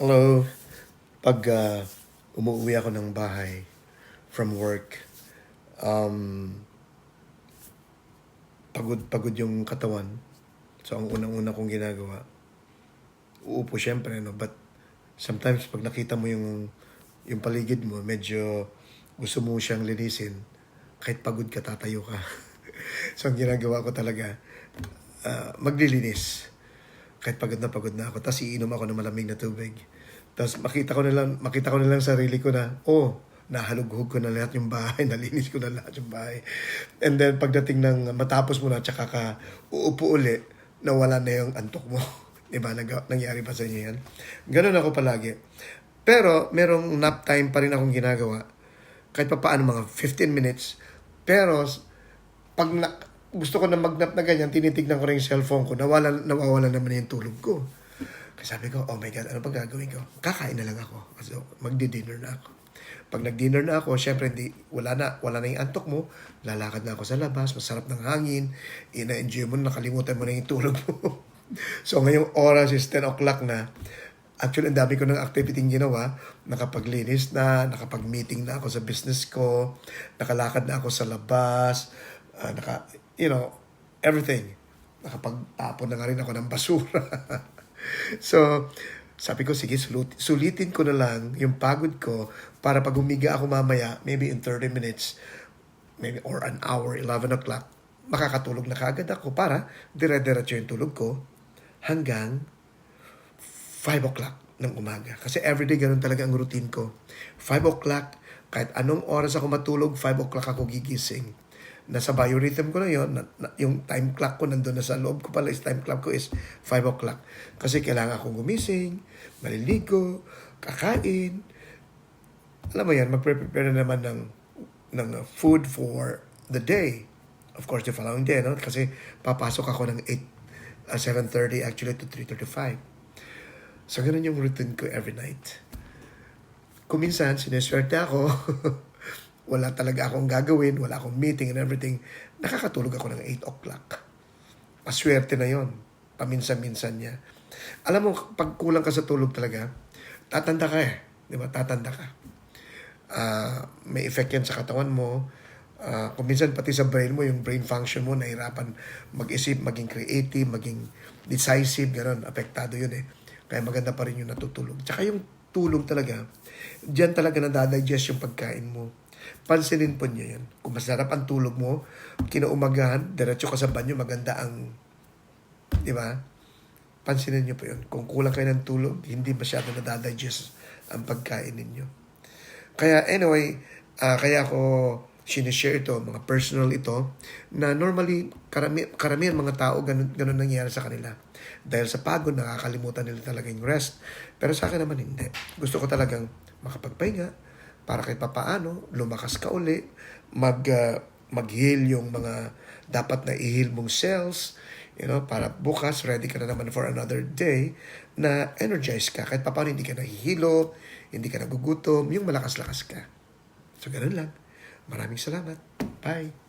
Hello. Pag umuwi ako ng bahay from work, um, pagod yung katawan. So, ang unang-una kong ginagawa, uupo syempre, no? But sometimes pag nakita mo yung paligid mo, medyo gusto mo siyang linisin, kahit pagod ka, tatayo ka. So, ang ginagawa ko talaga, maglilinis. Kahit pagod na ako. Tapos iinom ako ng malamig na tubig. Tapos makita ko na lang sarili ko na, nahalughog ko na lahat yung bahay, nalinis ko na lahat yung bahay. And then pagdating ng matapos mo na, tsaka ka uupo uli, nawala na yung antok mo. Diba? Nangyari pa sa inyo yan? Ganun ako palagi. Pero merong nap time pa rin akong ginagawa. Kahit pa paano mga 15 minutes. Pero pag gusto ko na mag-nap na ganyan, tinitignan ko rin yung cellphone ko, nawawala naman yung tulog ko. Kasi sabi ko, oh my God, ano pang gagawin ko? Kakain na lang ako. So, magdi-dinner na ako. Pag nag-dinner na ako, syempre wala na yung antok mo, lalakad na ako sa labas, masarap ng hangin, ina-enjoy mo, nakalimutan mo na yung tulog mo. So ngayong oras is 10 o'clock na. Actually, ang dami ko ng activity ginawa. Nakapaglinis na, nakapag-meeting na ako sa business ko, nakalakad na ako sa labas, everything. Nakapagtapon na nga rin ako ng basura. So, sabi ko, sige, sulitin ko na lang yung pagod ko para pag humiga ako mamaya, maybe in 30 minutes, maybe or an hour, 11 o'clock, makakatulog na kaagad ako para dire-diretso yung tulog ko hanggang 5 o'clock ng umaga. Kasi everyday ganun talaga ang routine ko. 5 o'clock, kahit anong oras ako matulog, 5 o'clock ako gigising. Nasa biorhythm ko na yun, yung time clock ko nandun na sa loob ko pala, time clock ko is 5 o'clock. Kasi kailangan akong gumising, maliligo, kakain. Alam mo yan, magprepare na naman ng food for the day. Of course, the following day, no? Kasi papasok ako ng 7:30 actually to 3:35. So, ganun yung routine ko every night. Kung minsan, sineswerte ako, wala talaga akong gagawin, wala akong meeting and everything, nakakatulog ako ng 8 o'clock. Paswerte na yon, paminsan-minsan niya. Alam mo, pag kulang ka sa tulog talaga, tatanda ka eh. Di ba? Tatanda ka. May effect yan sa katawan mo. Kung minsan pati sa brain mo, yung brain function mo, nahirapan mag-isip, maging creative, maging decisive, gano'n. Apektado yun eh. Kaya maganda pa rin yung natutulog. Tsaka yung tulog talaga, diyan talaga nadadigest yung pagkain mo. Pansinin po niyo yan. Kung masarap ang tulog mo, kinaumagahan, diretso ka sa banyo, maganda ang, di ba? Pansinin niyo po yun. Kung kulang kayo ng tulog, hindi masyado nadadigest ang pagkain ninyo. Kaya anyway, kaya ako sinishare ito, mga personal ito, na normally, karamihan mga tao, ganun nangyayari sa kanila. Dahil sa pagod, nakakalimutan nila talaga yung rest. Pero sa akin naman hindi. Gusto ko talagang makapagpahinga, para kahit papaano, lumakas ka uli, mag-heal yung mga dapat na i-heal mong cells, para bukas, ready ka na naman for another day, na energize ka. Kahit papaano, hindi ka nahihilo, hindi ka nagugutom, yung malakas-lakas ka. So, ganun lang. Maraming salamat. Bye.